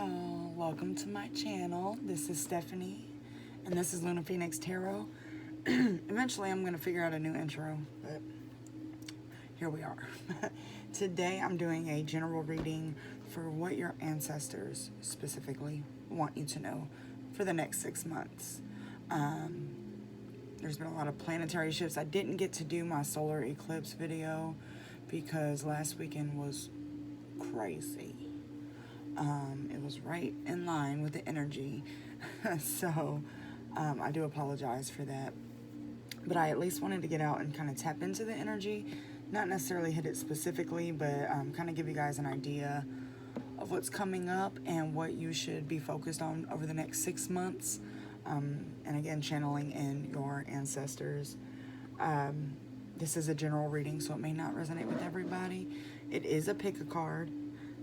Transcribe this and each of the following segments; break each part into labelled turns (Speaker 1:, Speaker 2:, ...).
Speaker 1: y'all, welcome to my channel. This is Stephanie and this is Luna Phoenix Tarot. Eventually I'm going to figure out a new intro, but here we are. Today I'm doing a general reading for what your ancestors specifically want you to know for the next 6 months. There's been a lot of planetary shifts. I didn't get to do my solar eclipse video because last weekend was crazy. It was right in line with the energy. So I do apologize for that. But I at least wanted to get out and kind of tap into the energy. Not necessarily hit it specifically, but kind of give you guys an idea of what's coming up and what you should be focused on over the next 6 months. And again, channeling in your ancestors. This is a general reading, so it may not resonate with everybody. It is a pick-a-card.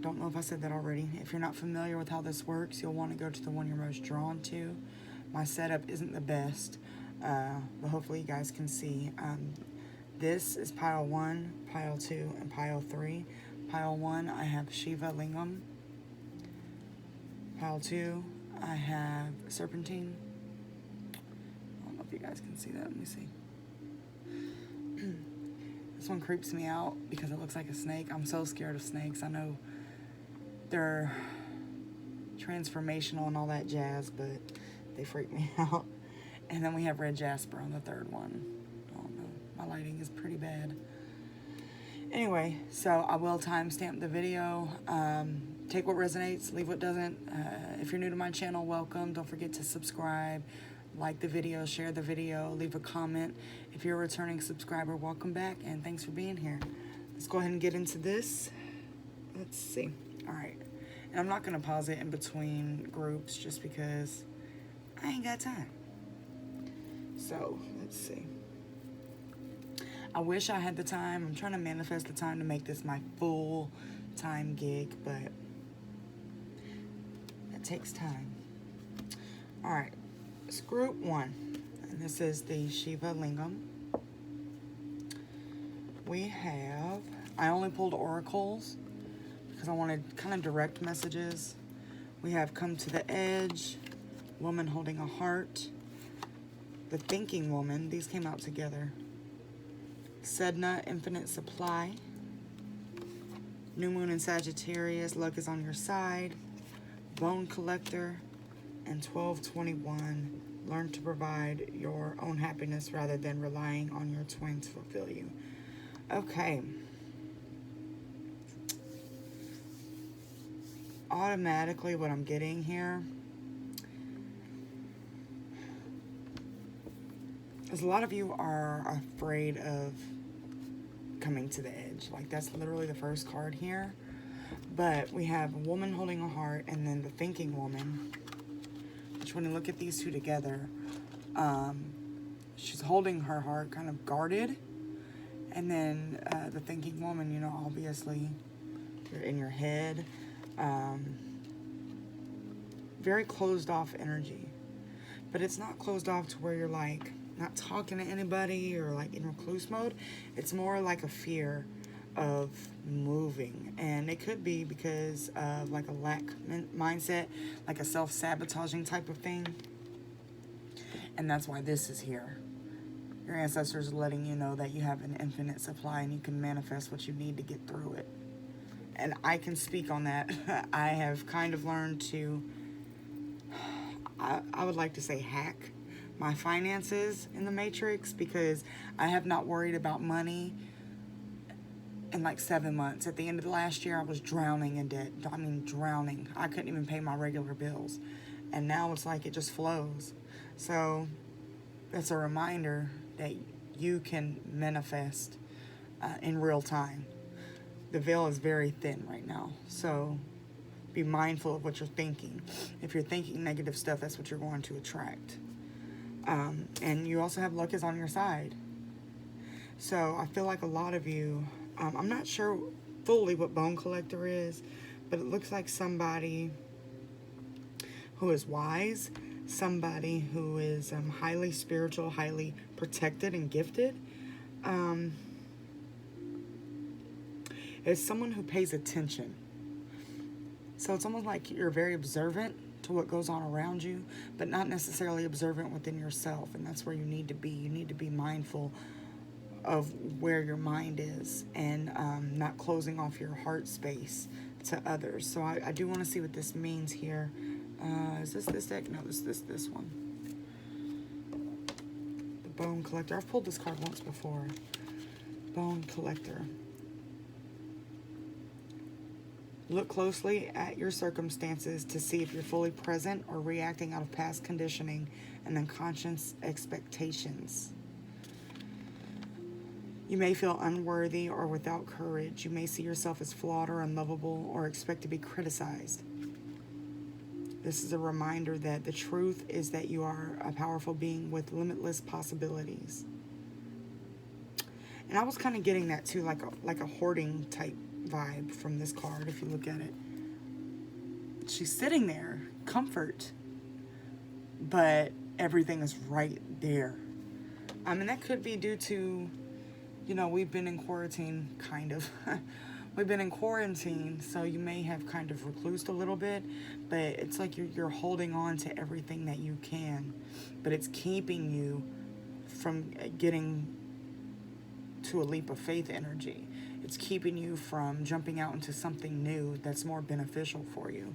Speaker 1: Don't know if I said that already. If you're not familiar with how this works, you'll want to go to the one you're most drawn to. My setup isn't the best, but hopefully you guys can see. This is pile 1, pile 2, and pile 3. Pile 1, I have Shiva Lingam. Pile 2, I have Serpentine. I don't know if you guys can see that. Let me see. This one creeps me out because it looks like a snake. I'm so scared of snakes. I know they're transformational and all that jazz, but they freak me out. And then we have red jasper on the third one. Oh no, my lighting is pretty bad. Anyway, so I will timestamp the video. Take what resonates, leave what doesn't. If you're new to my channel, welcome. Don't forget to subscribe, like the video, share the video, leave a comment. If you're a returning subscriber, welcome back, and thanks for being here. Let's go ahead and get into this. Let's see. All right, and I'm not gonna pause it in between groups just because I ain't got time. So let's see. I wish I had the time. I'm trying to manifest the time to make this my full-time gig, but it takes time. All right, it's group 1, and this is the Shiva Lingam. We have, I only pulled oracles because I wanted kind of direct messages. We have Come to the Edge, Woman Holding a Heart, The Thinking Woman. These came out together. Sedna, Infinite Supply, New Moon in Sagittarius, Luck is on Your Side, Bone Collector, and 1221, Learn to provide your own happiness rather than relying on your twin to fulfill you. Okay. Automatically what I'm getting here is a lot of you are afraid of coming to the edge. Like, that's literally the first card here. But we have a woman holding a heart and then the thinking woman, which when you look at these two together, she's holding her heart kind of guarded. And then the thinking woman, you know, obviously you're in your head. Very closed off energy, but it's not closed off to where you're like not talking to anybody or like in recluse mode. It's more like a fear of moving, and it could be because of like a lack mindset, like a self-sabotaging type of thing, and that's why this is here. Your ancestors are letting you know that you have an infinite supply and you can manifest what you need to get through it. And I can speak on that. I have kind of learned to, I would like to say, hack my finances in the matrix, because I have not worried about money in like 7 months. At the end of the last year, I was drowning in debt. I mean, drowning. I couldn't even pay my regular bills. And now it's like it just flows. So it's a reminder that you can manifest in real time. The veil is very thin right now, so be mindful of what you're thinking. If you're thinking negative stuff, that's what you're going to attract. And you also have luck is on your side. So I feel like a lot of you, I'm not sure fully what Bone Collector is, but it looks like somebody who is wise, somebody who is highly spiritual, highly protected and gifted. It's someone who pays attention. So it's almost like you're very observant to what goes on around you, but not necessarily observant within yourself. And that's where you need to be. You need to be mindful of where your mind is, and not closing off your heart space to others. So I do want to see what this means here. Is this deck? No, this one. The Bone Collector. I've pulled this card once before. Bone Collector. Look closely at your circumstances to see if you're fully present or reacting out of past conditioning and unconscious expectations. You may feel unworthy or without courage. You may see yourself as flawed or unlovable or expect to be criticized. This is a reminder that the truth is that you are a powerful being with limitless possibilities. And I was kind of getting that too, like a hoarding type vibe from this card, if you look at it. She's sitting there, comfort, but everything is right there. And that could be due to, we've been in quarantine, kind of. We've been in quarantine, so you may have kind of reclused a little bit, but it's like you're holding on to everything that you can, but it's keeping you from getting to a leap of faith energy. It's keeping you from jumping out into something new that's more beneficial for you.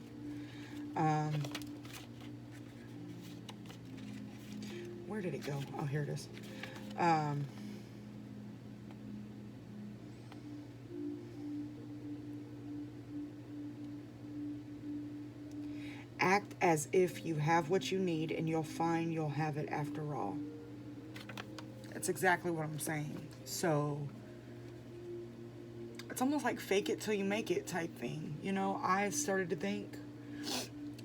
Speaker 1: Where did it go? Oh, here it is. Act as if you have what you need, and you'll find you'll have it after all. That's exactly what I'm saying. So it's almost like fake it till you make it type thing. I started to think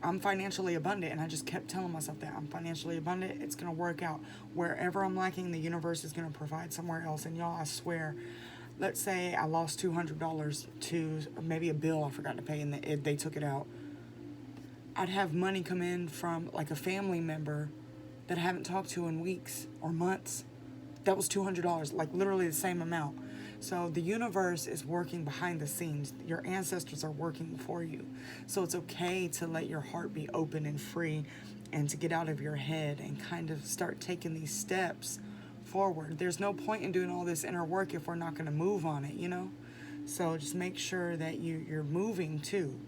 Speaker 1: I'm financially abundant, and I just kept telling myself that I'm financially abundant. It's going to work out. Wherever I'm lacking, the universe is going to provide somewhere else. And y'all, I swear, let's say I lost $200 to maybe a bill I forgot to pay, and they took it out. I'd have money come in from like a family member that I haven't talked to in weeks or months. That was $200, like literally the same amount. So the universe is working behind the scenes. Your ancestors are working for you. So it's okay to let your heart be open and free, and to get out of your head and kind of start taking these steps forward. There's no point in doing all this inner work if we're not going to move on it, So just make sure that you're moving too.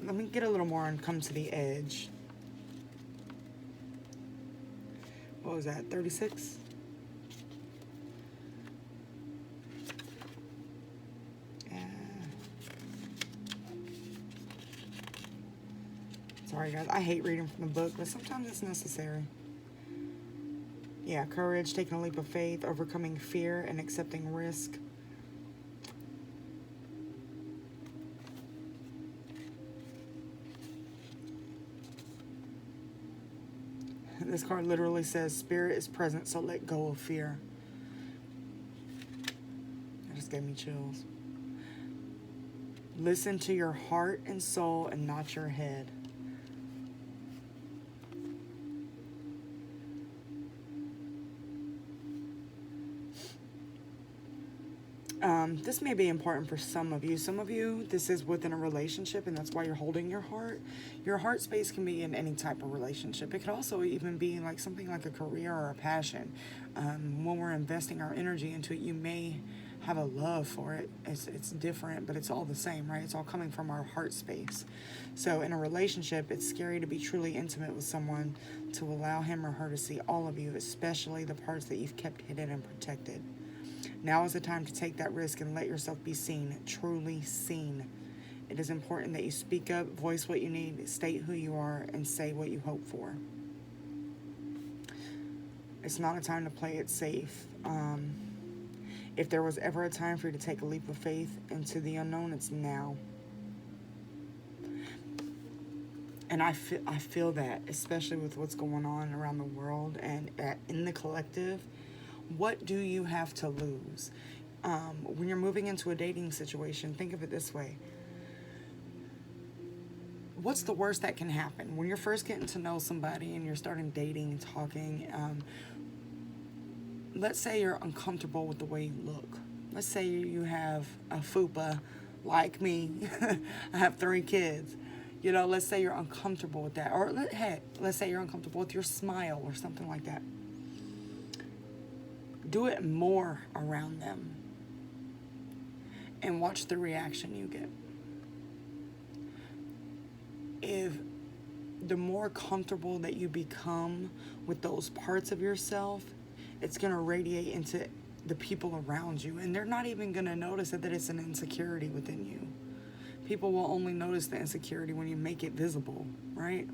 Speaker 1: Let me get a little more and come to the edge. What was that, 36? Yeah. Sorry guys, I hate reading from the book, but sometimes it's necessary. Yeah, courage, taking a leap of faith, overcoming fear, and accepting risk. This card literally says, spirit is present, so let go of fear. That just gave me chills. Listen to your heart and soul and not your head. This may be important for some of you. Some of you, this is within a relationship, and that's why you're holding your heart. Your heart space can be in any type of relationship. It could also even be like something like a career or a passion. When we're investing our energy into it, you may have a love for it. It's different, but it's all the same, right? It's all coming from our heart space. So in a relationship, it's scary to be truly intimate with someone, to allow him or her to see all of you, especially the parts that you've kept hidden and protected. Now is the time to take that risk and let yourself be seen, truly seen. It is important that you speak up, voice what you need, state who you are, and say what you hope for. It's not a time to play it safe. If there was ever a time for you to take a leap of faith into the unknown, it's now. And I feel that, especially with what's going on around the world and in the collective. What do you have to lose? When you're moving into a dating situation, think of it this way. What's the worst that can happen? When you're first getting to know somebody and you're starting dating and talking, let's say you're uncomfortable with the way you look. Let's say you have a fupa like me. I have 3 kids. You know, let's say you're uncomfortable with that. Or, heck, let's say you're uncomfortable with your smile or something like that. Do it more around them. And watch the reaction you get. If the more comfortable that you become with those parts of yourself, it's going to radiate into the people around you. And they're not even going to notice that it's an insecurity within you. People will only notice the insecurity when you make it visible, right?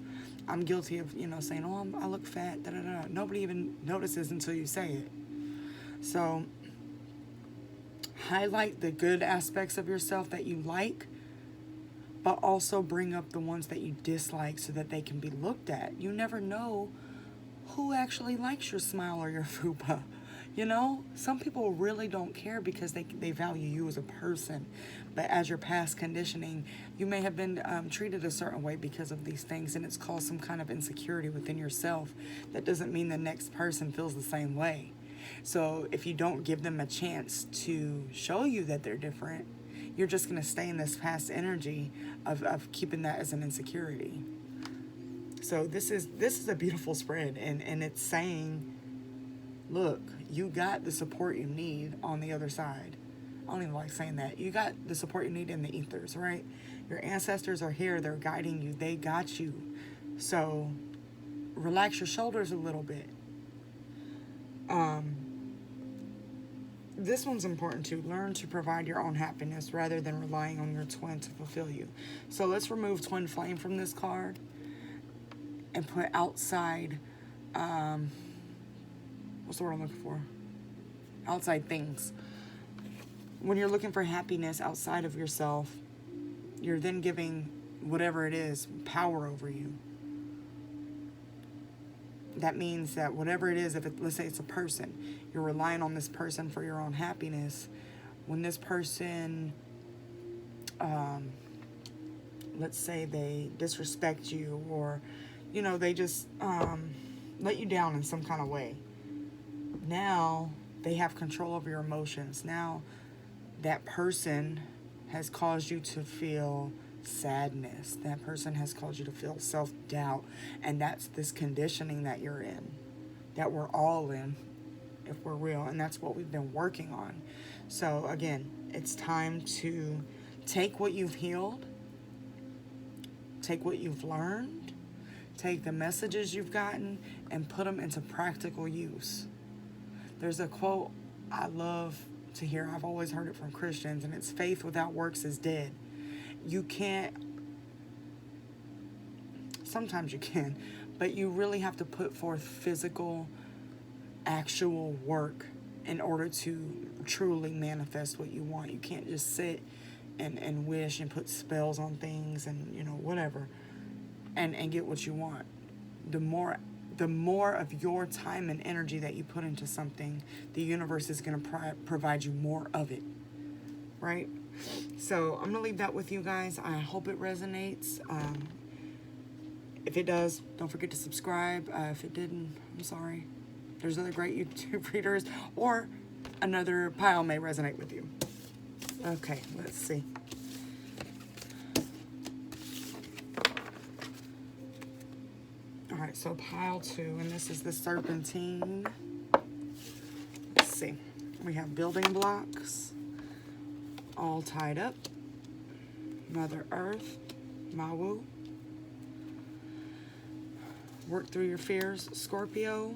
Speaker 1: I'm guilty of, saying, oh, I look fat, da-da-da. Nobody even notices until you say it. So highlight the good aspects of yourself that you like, but also bring up the ones that you dislike so that they can be looked at. You never know who actually likes your smile or your fupa. Some people really don't care because they value you as a person. But as your past conditioning, you may have been treated a certain way because of these things, and it's caused some kind of insecurity within yourself. That doesn't mean the next person feels the same way. So if you don't give them a chance to show you that they're different, you're just going to stay in this past energy of keeping that as an insecurity. So this is a beautiful spread, and it's saying, look, you got the support you need on the other side. I don't even like saying that. You got the support you need in the ethers, right? Your ancestors are here. They're guiding you. They got you. So relax your shoulders a little bit. This one's important too. Learn to provide your own happiness rather than relying on your twin to fulfill you. So let's remove twin flame from this card and put outside, what's the word I'm looking for? Outside things. When you're looking for happiness outside of yourself, you're then giving whatever it is power over you. That means that whatever it is, let's say it's a person, you're relying on this person for your own happiness. When this person, let's say they disrespect you, or, they just let you down in some kind of way. Now they have control over your emotions. Now that person has caused you to feel sadness. That person has caused you to feel self-doubt. And that's this conditioning that you're in, that we're all in, if we're real. And that's what we've been working on. So again, it's time to take what you've healed, take what you've learned, take the messages you've gotten, and put them into practical use. There's a quote I love to hear. I've always heard it from Christians, and it's, faith without works is dead. You can't, sometimes you can, but you really have to put forth physical, actual work in order to truly manifest what you want. You can't just sit and wish and put spells on things and, whatever, and get what you want. The more of your time and energy that you put into something, the universe is going to provide you more of it, right? So I'm going to leave that with you guys. I hope it resonates. If it does, don't forget to subscribe. If it didn't, I'm sorry. There's other great YouTube readers, or another pile may resonate with you. Okay, let's see. All right, so pile 2, and this is the serpentine. Let's see. We have building blocks, all tied up. Mother Earth, Mawu. Work through your fears, Scorpio.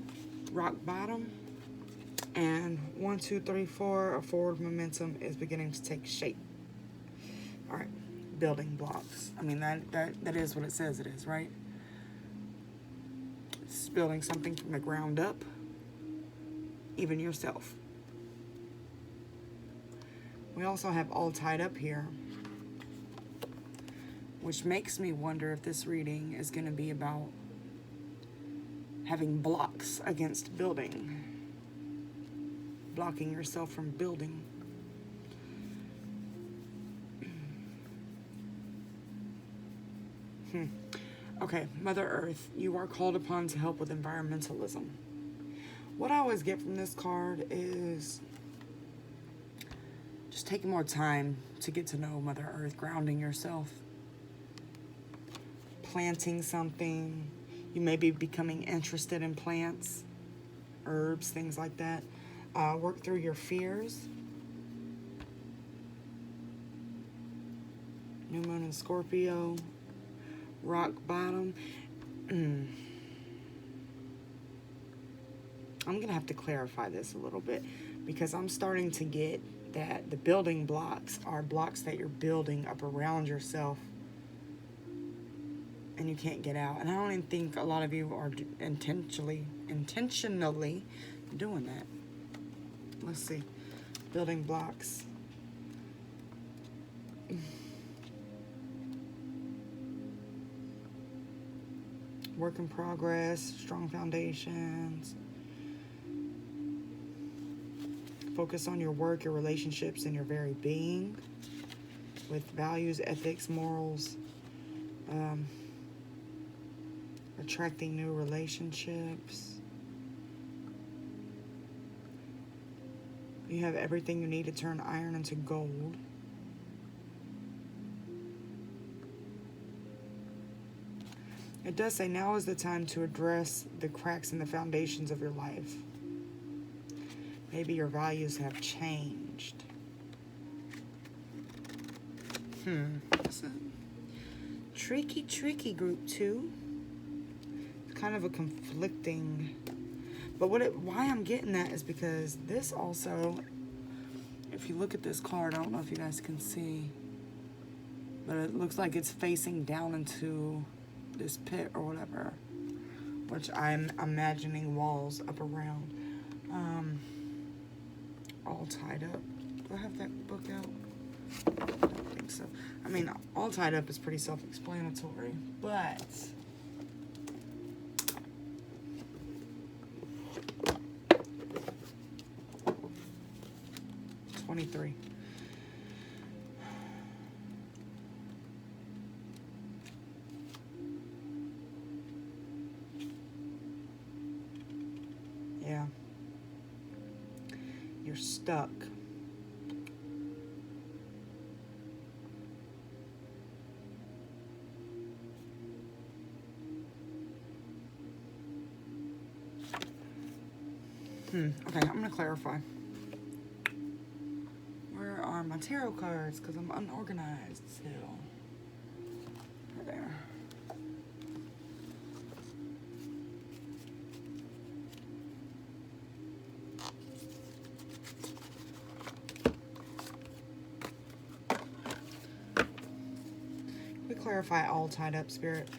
Speaker 1: Rock bottom. And 1, 2, 3, 4, a forward momentum is beginning to take shape. All right, building blocks. I mean, that is what it says it is, right? It's building something from the ground up, even yourself. We also have all tied up here, which makes me wonder if this reading is going to be about having blocks against building, blocking yourself from building. Okay, Mother Earth, you are called upon to help with environmentalism. What I always get from this card is just taking more time to get to know Mother Earth, grounding yourself, planting something. You may be becoming interested in plants, herbs, things like that. Work through your fears. New moon in Scorpio. Rock bottom. I'm going to have to clarify this a little bit, because I'm starting to get that the building blocks are blocks that you're building up around yourself and you can't get out. And I don't even think a lot of you are intentionally doing that. Let's see. Building blocks. Work in progress, strong foundations. Focus on your work, your relationships, and your very being with values, ethics, morals. Attracting new relationships. You have everything you need to turn iron into gold. It does say now is the time to address the cracks in the foundations of your life. Maybe your values have changed. It's a tricky group 2. It's kind of a conflicting, but why I'm getting that is because this also, if you look at this card, I don't know if you guys can see, but it looks like it's facing down into this pit or whatever, which I'm imagining walls up around, all tied up. Do I have that book out? I don't think so. I mean, all tied up is pretty self-explanatory, but $23. Yeah. You're stuck. Okay, I'm going to clarify. Where are my tarot cards? Because I'm unorganized still. Right there. We clarify all tied up, Spirit.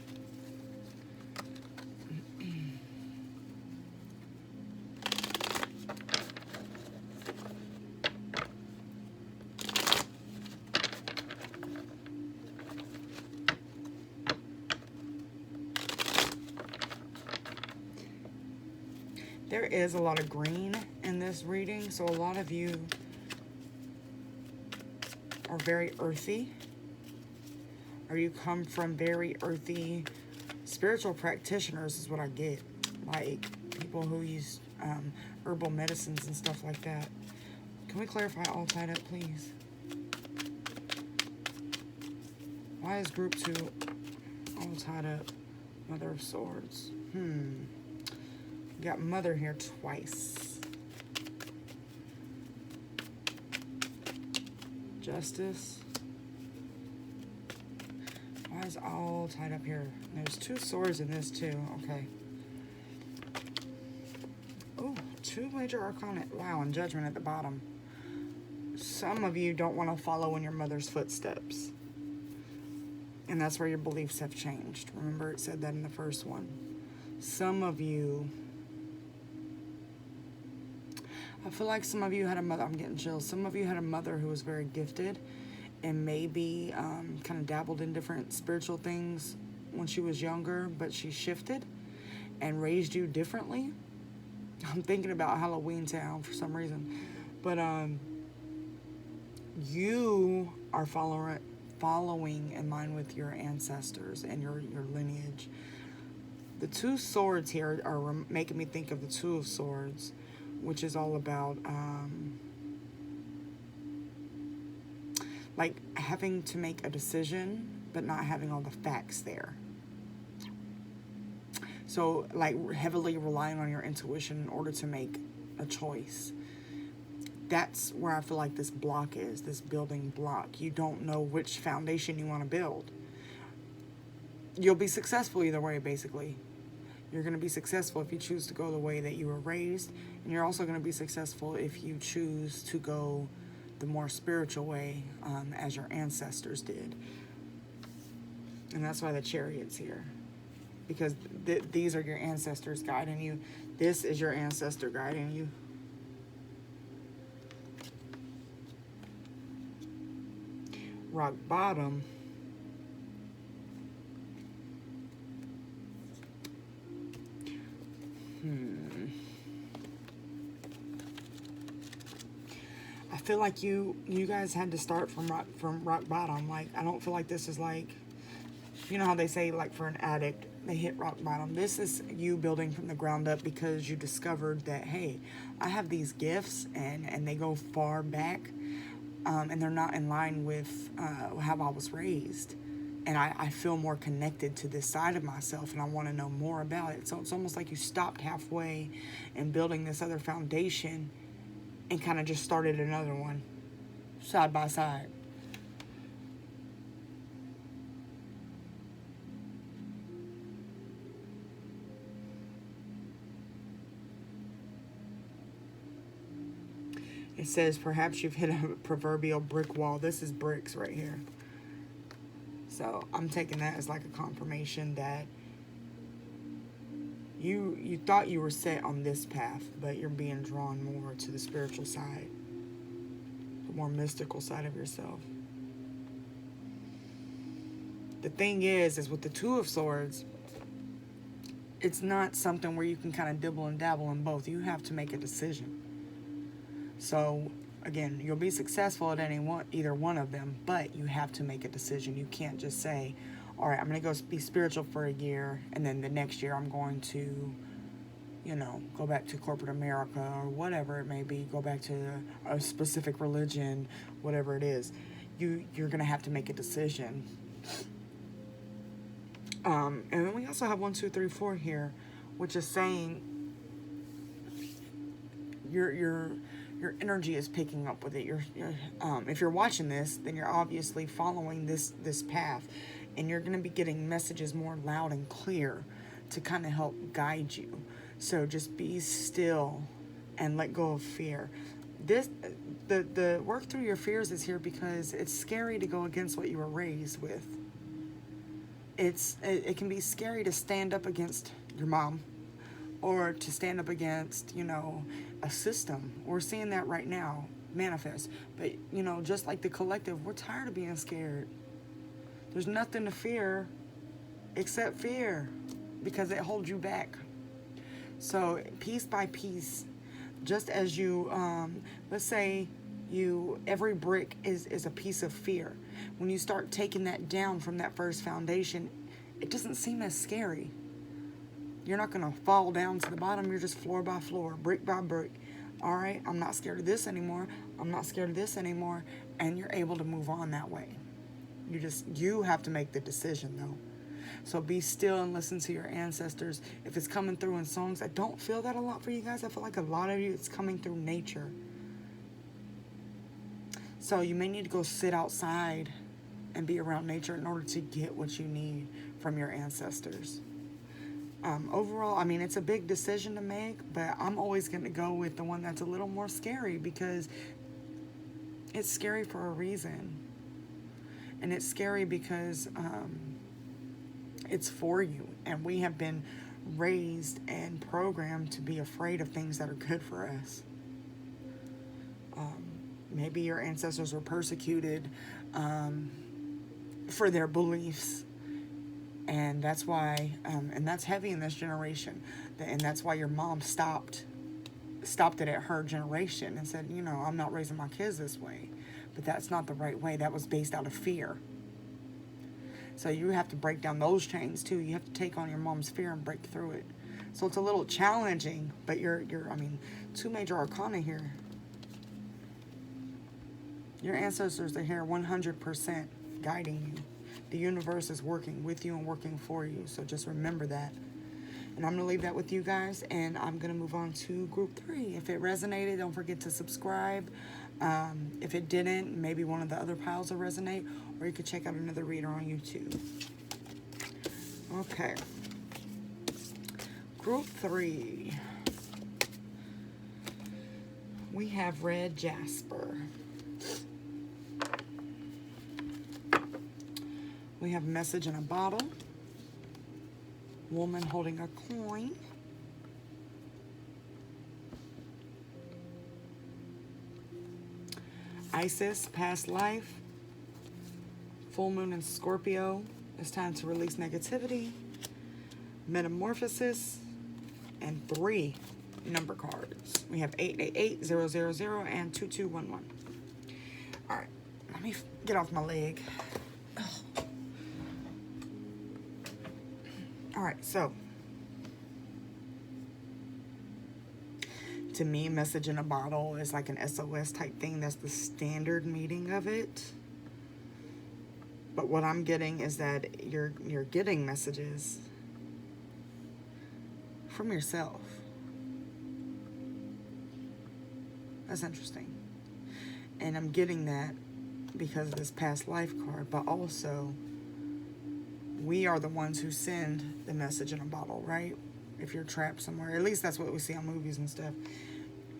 Speaker 1: There is a lot of green in this reading, so a lot of you are very earthy, or you come from very earthy spiritual practitioners is what I get, like people who use herbal medicines and stuff like that. Can we clarify all tied up, please? Why is group 2 all tied up? Mother of Swords. Got Mother here twice. Justice. Why is all tied up here? There's 2 swords in this too. Okay. Oh, 2 major arcana. Wow, and Judgment at the bottom. Some of you don't want to follow in your mother's footsteps. And that's where your beliefs have changed. Remember, it said that in the first one. Some of you, I feel like some of you had a mother, I'm getting chills. Some of you had a mother who was very gifted and maybe kind of dabbled in different spiritual things when she was younger, but she shifted and raised you differently. I'm thinking about Halloween Town for some reason. But you are following in line with your ancestors and your lineage. The 2 swords here are making me think of the 2 of Swords, which is all about having to make a decision, but not having all the facts there. So, like, heavily relying on your intuition in order to make a choice. That's where I feel like this block is, this building block. You don't know which foundation you want to build. You'll be successful either way, basically. You're going to be successful if you choose to go the way that you were raised, and you're also going to be successful if you choose to go the more spiritual way, as your ancestors did. And that's why the Chariot's here. Because these are your ancestors guiding you. This is your ancestor guiding you. Rock bottom. I feel like you guys had to start from rock bottom. Like, I don't feel like this is like, you know how they say, like, for an addict, they hit rock bottom. This is you building from the ground up because you discovered that, hey, I have these gifts and they go far back, and they're not in line with how I was raised. And I feel more connected to this side of myself, and I want to know more about it. So it's almost like you stopped halfway in building this other foundation and kind of just started another one side by side. It says, perhaps you've hit a proverbial brick wall. This is bricks right here. So I'm taking that as like a confirmation that you thought you were set on this path, but you're being drawn more to the spiritual side, the more mystical side of yourself. The thing is with the Two of Swords, it's not something where you can kind of dibble and dabble in both. You have to make a decision. So, again, you'll be successful at either one of them, but you have to make a decision. You can't just say, all right, I'm going to go be spiritual for a year, and then the next year I'm going to, go back to corporate America or whatever it may be, go back to a specific religion, whatever it is. You're going to have to make a decision. And then we also have 1, 2, 3, 4 here, which is saying your energy is picking up with it. If you're watching this, then you're obviously following this path, and you're going to be getting messages more loud and clear to kind of help guide you. So just be still and let go of fear. The work through your fears is here because it's scary to go against what you were raised with. It can be scary to stand up against your mom, or to stand up against, a system. We're seeing that right now manifest. But, just like the collective, we're tired of being scared. There's nothing to fear except fear, because it holds you back. So piece by piece, just as you, let's say every brick is a piece of fear. When you start taking that down from that first foundation, it doesn't seem as scary. You're not going to fall down to the bottom. You're just floor by floor, brick by brick. All right, I'm not scared of this anymore. I'm not scared of this anymore. And you're able to move on that way. You have to make the decision, though. So be still and listen to your ancestors. If it's coming through in songs, I don't feel that a lot for you guys. I feel like a lot of you, it's coming through nature. So you may need to go sit outside and be around nature in order to get what you need from your ancestors. Overall, I mean, it's a big decision to make, but I'm always going to go with the one that's a little more scary, because it's scary for a reason. And it's scary because it's for you. And we have been raised and programmed to be afraid of things that are good for us. Maybe your ancestors were persecuted for their beliefs. And that's why, and that's heavy in this generation. And that's why your mom stopped it at her generation and said, I'm not raising my kids this way. But that's not the right way. That was based out of fear. So you have to break down those chains too. You have to take on your mom's fear and break through it. So it's a little challenging, but you're 2 major arcana here. Your ancestors are here 100% guiding you. The universe is working with you and working for you. So just remember that. And I'm going to leave that with you guys. And I'm going to move on to group 3. If it resonated, don't forget to subscribe. If it didn't, maybe one of the other piles will resonate. Or you could check out another reader on YouTube. Okay. Group 3. We have red jasper. We have message in a bottle. Woman holding a coin. Isis, past life. Full moon in Scorpio. It's time to release negativity. Metamorphosis. And 3 number cards. We have 888, 000, and 2211. All right, let me get off my leg. All right, so to me, message in a bottle is like an SOS type thing. That's the standard meaning of it. But what I'm getting is that you're getting messages from yourself. That's interesting. And I'm getting that because of this past life card, but also we are the ones who send the message in a bottle, right? If you're trapped somewhere, at least that's what we see on movies and stuff.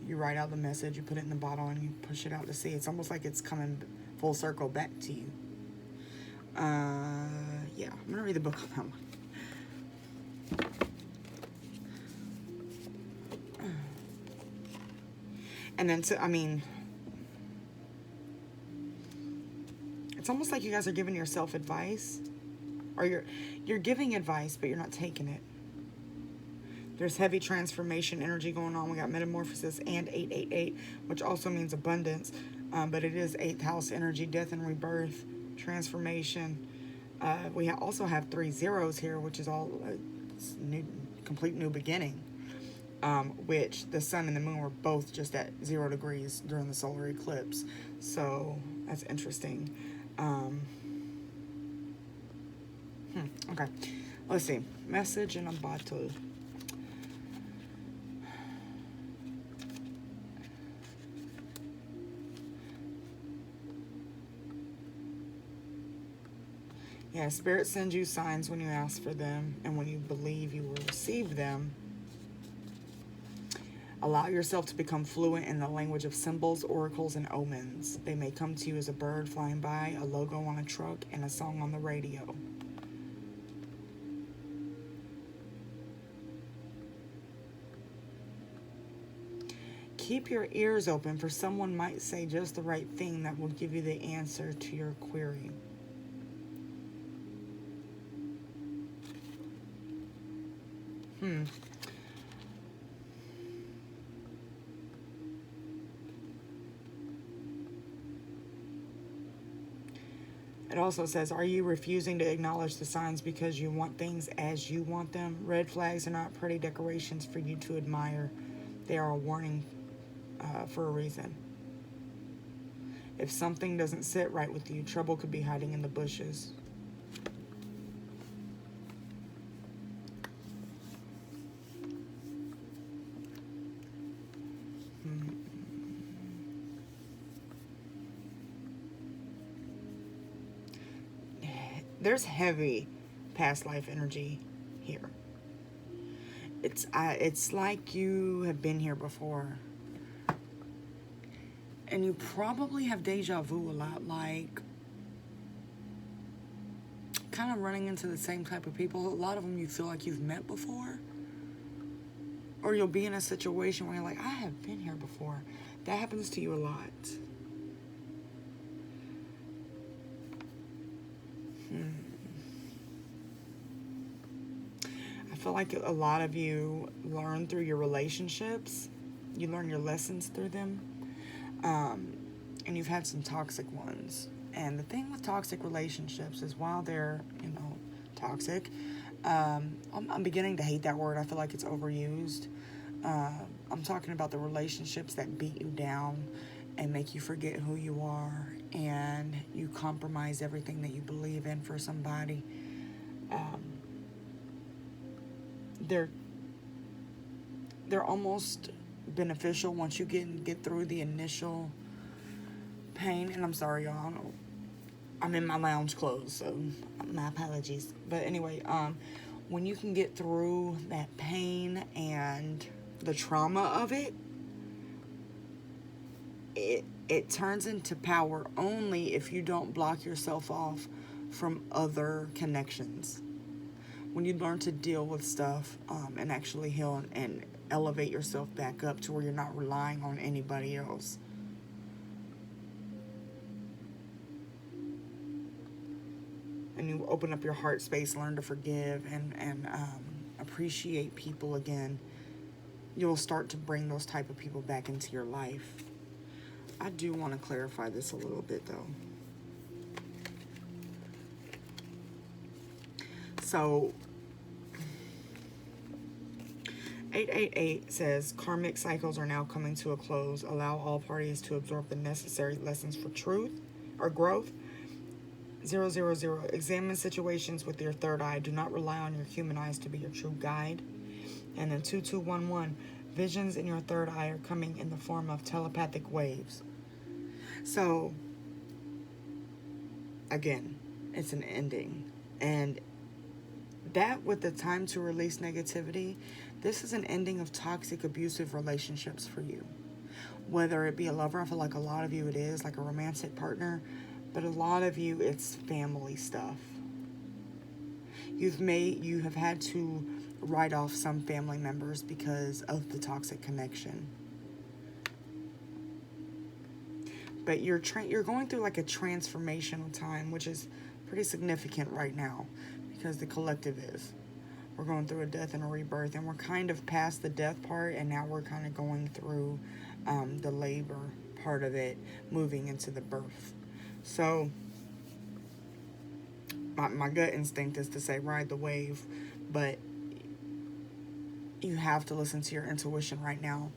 Speaker 1: You write out the message, you put it in the bottle, and you push it out to sea. It's almost like it's coming full circle back to you. Yeah, I'm gonna read the book on that one. And then, it's almost like you guys are giving yourself advice, or you're giving advice, but you're not taking it. There's heavy transformation energy going on. We got metamorphosis and 888, which also means abundance, but it is 8th house energy, death and rebirth, transformation. We also have 3 zeros here, which is all new, complete new beginning. Which the sun and the moon were both just at 0 degrees during the solar eclipse. So that's interesting. Okay, let's see. Message in a bottle. Yeah, Spirit sends you signs when you ask for them, and when you believe you will receive them. Allow yourself to become fluent in the language of symbols, oracles, and omens. They may come to you as a bird flying by, a logo on a truck, and a song on the radio. Keep your ears open, for someone might say just the right thing that will give you the answer to your query. It also says, are you refusing to acknowledge the signs because you want things as you want them? Red flags are not pretty decorations for you to admire. They are a warning for a reason. If something doesn't sit right with you, trouble could be hiding in the bushes. There's heavy past life energy here. It's like you have been here before. And you probably have deja vu a lot, like kind of running into the same type of people. A lot of them you feel like you've met before. Or you'll be in a situation where you're like, I have been here before. That happens to you a lot. I feel like a lot of you learn through your relationships. You learn your lessons through them. And you've had some toxic ones. And the thing with toxic relationships is while they're, toxic, I'm beginning to hate that word. I feel like it's overused. I'm talking about the relationships that beat you down and make you forget who you are, and you compromise everything that you believe in for somebody. They're almost beneficial once you get through the initial pain. And I'm sorry, y'all. I'm in my lounge clothes, so my apologies. But anyway, when you can get through that pain and the trauma of it, it turns into power only if you don't block yourself off from other connections. When you learn to deal with stuff and actually heal and elevate yourself back up to where you're not relying on anybody else. And you open up your heart space, learn to forgive and appreciate people again, you'll start to bring those type of people back into your life. I do want to clarify this a little bit, though. So, 888 says, karmic cycles are now coming to a close. Allow all parties to absorb the necessary lessons for truth or growth. 000, examine situations with your third eye. Do not rely on your human eyes to be your true guide. And then 2211, visions in your third eye are coming in the form of telepathic waves. So, again, it's an ending. And that, with the time to release negativity, this is an ending of toxic, abusive relationships for you. Whether it be a lover, I feel like a lot of you it is, like a romantic partner, but a lot of you it's family stuff. You have had to write off some family members because of the toxic connection. But you're going through like a transformational time, which is pretty significant right now because the collective is. We're going through a death and a rebirth, and we're kind of past the death part, and now we're kind of going through the labor part of it, moving into the birth. So my gut instinct is to say ride the wave, but you have to listen to your intuition right now.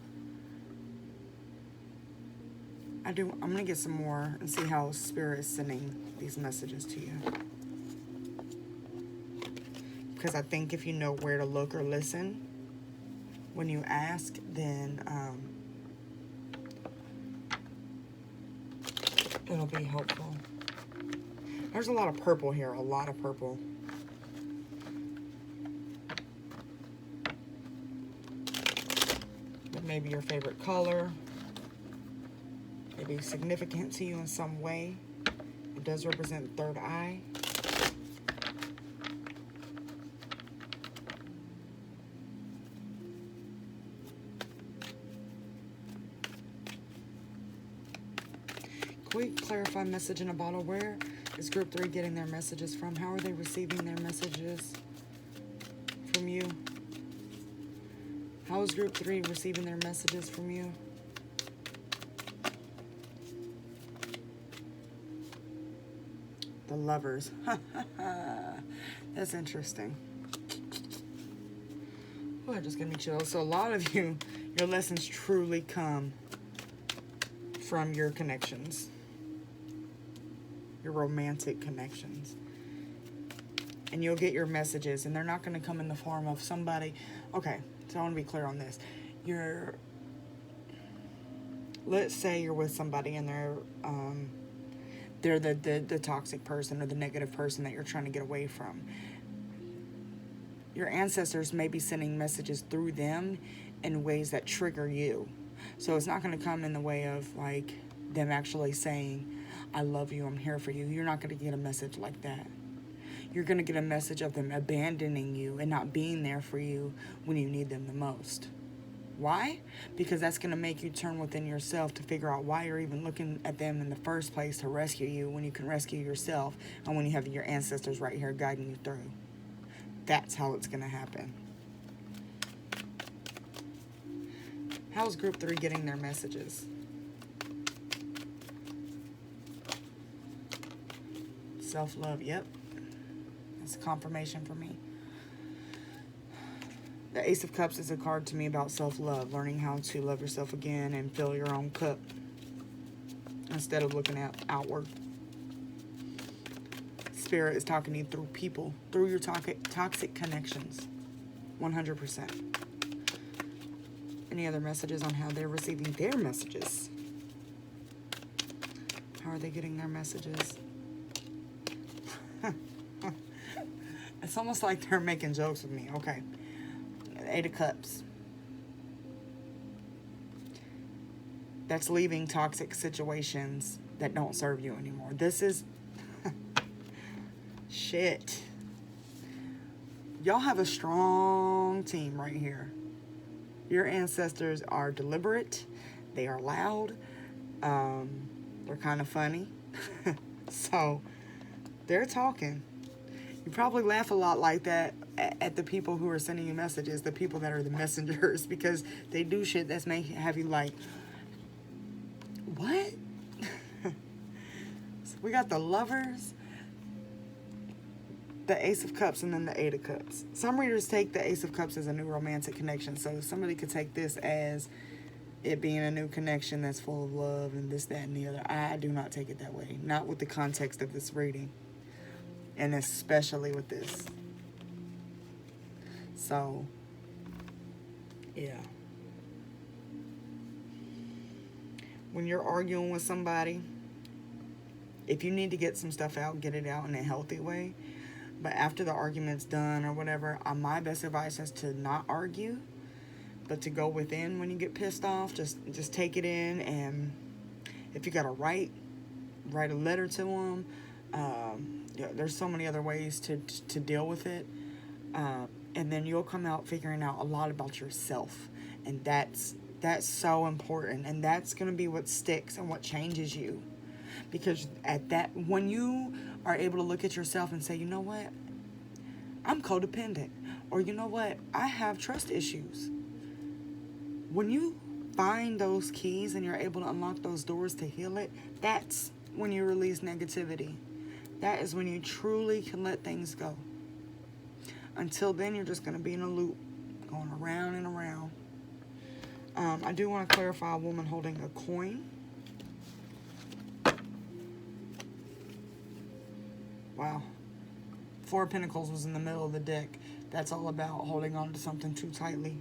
Speaker 1: I'm going to get some more and see how Spirit is sending these messages to you. Because I think if you know where to look or listen when you ask, then it'll be helpful. There's a lot of purple here, a lot of purple. But maybe your favorite color. Maybe significant to you in some way. It does represent third eye. Can we clarify message in a bottle? Where is group 3 getting their messages from? How are they receiving their messages from you? How is group 3 receiving their messages from you? The Lovers. That's interesting. Oh, that just gave me chills. So a lot of you, your lessons truly come from your connections. Your romantic connections. And you'll get your messages, and they're not going to come in the form of somebody. Okay, so I want to be clear on this. Let's say you're with somebody and they're the toxic person or the negative person that you're trying to get away from. Your ancestors may be sending messages through them in ways that trigger you. So it's not going to come in the way of like them actually saying, I love you, I'm here for you. You're not going to get a message like that. You're going to get a message of them abandoning you and not being there for you when you need them the most. Why? Because that's going to make you turn within yourself to figure out why you're even looking at them in the first place to rescue you when you can rescue yourself and when you have your ancestors right here guiding you through. That's how it's going to happen. How's group 3 getting their messages? Self-love, yep. That's confirmation for me. The Ace of Cups is a card to me about self-love, learning how to love yourself again and fill your own cup. instead of looking outward. Spirit is talking to you through people, through your toxic connections. 100%. Any other messages on how they're receiving their messages? How are they getting their messages? It's almost like they're making jokes with me. Okay. 8 of Cups. That's leaving toxic situations that don't serve you anymore. This is shit. Y'all have a strong team right here. Your ancestors are deliberate. They are loud. They're kind of funny. So, they're talking. You probably laugh a lot like that at the people who are sending you messages, the people that are the messengers, because they do shit that's make have you like, what? So we got the Lovers, the Ace of Cups, and then the 8 of Cups. Some readers take the Ace of Cups as a new romantic connection. So somebody could take this as it being a new connection that's full of love and this, that, and the other. I do not take it that way. Not with the context of this reading. And especially with this. So, yeah. When you're arguing with somebody, if you need to get some stuff out, get it out in a healthy way. But after the argument's done or whatever, my best advice is to not argue, but to go within when you get pissed off. Just take it in, and if you got to write a letter to them. There's so many other ways to deal with it. And then you'll come out figuring out a lot about yourself. And that's so important. And that's going to be what sticks and what changes you. Because when you are able to look at yourself and say, you know what? I'm codependent. Or you know what? I have trust issues. When you find those keys and you're able to unlock those doors to heal it, that's when you release negativity. That is when you truly can let things go. Until then, you're just going to be in a loop, going around and around. I do want to clarify a woman holding a coin. Wow. 4 of Pentacles was in the middle of the deck. That's all about holding on to something too tightly.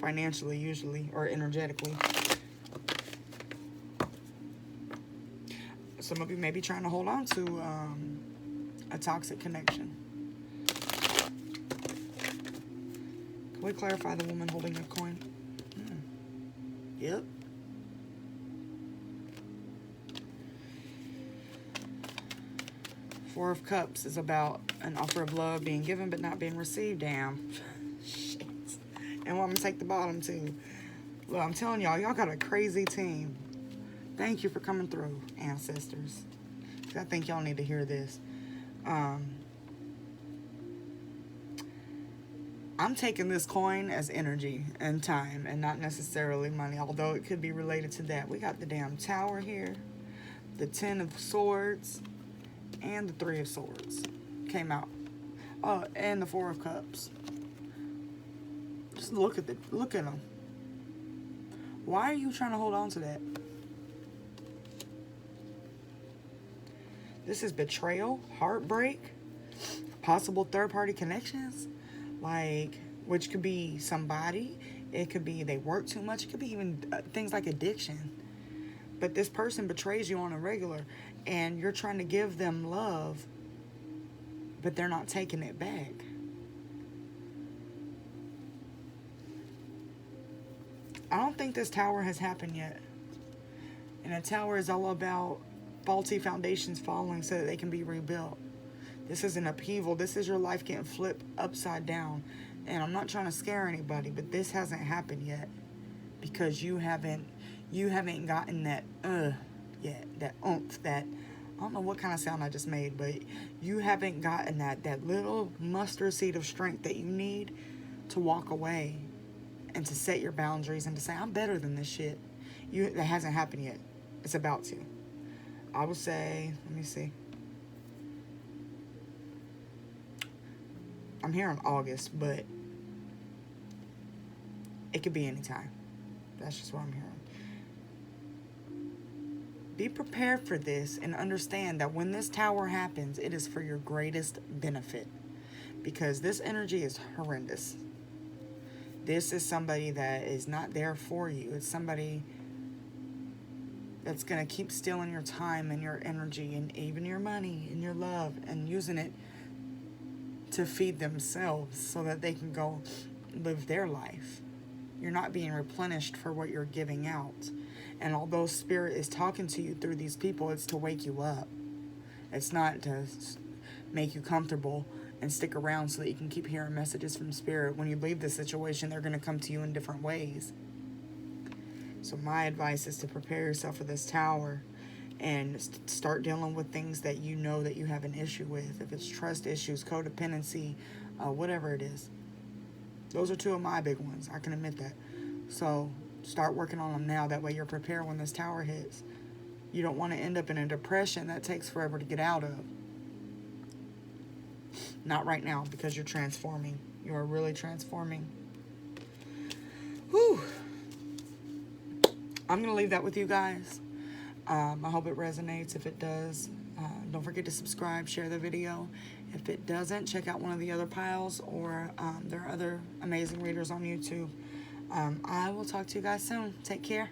Speaker 1: Financially, usually, or energetically. Some of you may be trying to hold on to a toxic connection. Can we clarify the woman holding a coin? Yep. Four of Cups is about an offer of love being given but not being received. Damn. Shit. And I'm going to take the bottom too. Look, I'm telling y'all got a crazy team. Thank you for coming through, ancestors. I think y'all need to hear this. I'm taking this coin as energy and time and not necessarily money, although it could be related to that. We got the damn Tower here, the 10 of Swords, and the 3 of Swords came out. Oh, and the 4 of Cups. Just look at them. Why are you trying to hold on to that? This is betrayal, heartbreak, possible third-party connections, which could be somebody. It could be they work too much. It could be even things like addiction. But this person betrays you on a regular, and you're trying to give them love, but they're not taking it back. I don't think this Tower has happened yet. And a Tower is all about faulty foundations falling so that they can be rebuilt. This is an upheaval. This is your life getting flipped upside down. And I'm not trying to scare anybody, but this hasn't happened yet because you haven't gotten that yet, that oomph, that I don't know what kind of sound I just made, but you haven't gotten that little mustard seed of strength that you need to walk away and to set your boundaries and to say, I'm better than this shit. That hasn't happened yet. It's about to. I would say, let me see. I'm here in August, but it could be any time. That's just what I'm hearing. Be prepared for this and understand that when this tower happens, it is for your greatest benefit. Because this energy is horrendous. This is somebody that is not there for you. It's somebody that's going to keep stealing your time and your energy and even your money and your love and using it to feed themselves so that they can go live their life. You're not being replenished for what you're giving out. And although Spirit is talking to you through these people, it's to wake you up. It's not to make you comfortable and stick around so that you can keep hearing messages from Spirit. When you leave the situation, they're going to come to you in different ways. So my advice is to prepare yourself for this tower and start dealing with things that you know that you have an issue with. If it's trust issues, codependency, whatever it is. Those are two of my big ones. I can admit that. So start working on them now. That way you're prepared when this tower hits. You don't want to end up in a depression that takes forever to get out of. Not right now, because you're transforming. You are really transforming. Whew. I'm going to leave that with you guys. I hope it resonates. If it does, don't forget to subscribe, share the video. If it doesn't, check out one of the other piles, or there are other amazing readers on YouTube. I will talk to you guys soon. Take care.